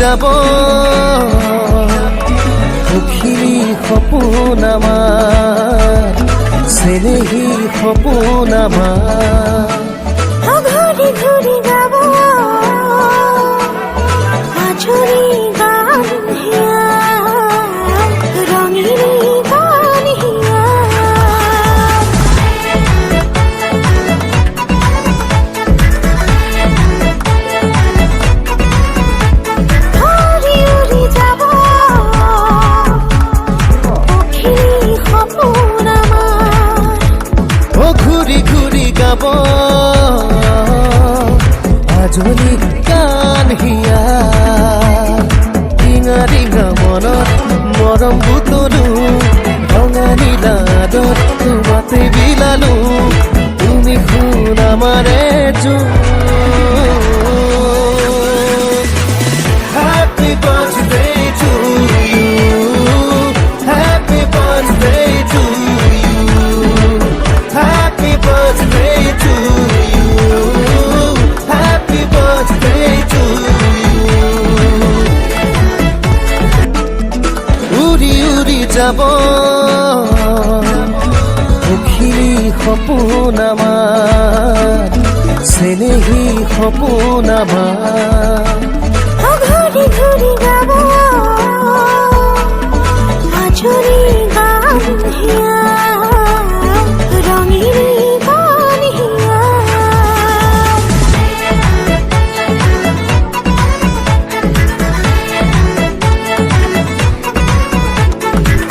যাব সুখী সপোন আমাৰ চেনেহী সপোন আমাৰ ঘূৰি ঘূৰি গাব আচৰি গান হিয়া ৰঙিনী গান হিয়া ঘূৰি উৰি যাব সুখী সপোন আমাৰ ঘূৰি ঘূৰি গাব আজলি গান হিয়া ৰিঙা ৰিঙা মনত মৰম বুটলো ৰঙা নীলাদত তোমাতে বিলালো তুমি খুন আমাৰে Happy birthday to you Happy birthday to you Happy birthday to you Happy birthday to you উৰি উৰি যাব সুখী সপোন আমাৰ চেনেহী সপোন আমাৰ ঘূৰি ঘূৰি গাব আচৰি গান হিয়া ৰঙিনী গান হিয়া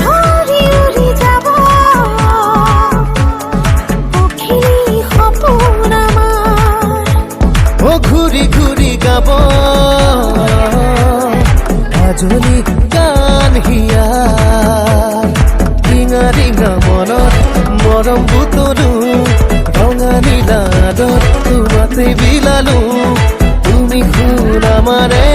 ঘূৰি উৰি যাব সুখী সপোন আমাৰ ঘূৰি ঘূৰি গাব আজলি গান হিয়া ৰিঙা ৰিঙা মনত মৰম বুটলো ৰঙা নীলাদত তোমাতে বিলালো তুমি খুন আমাৰে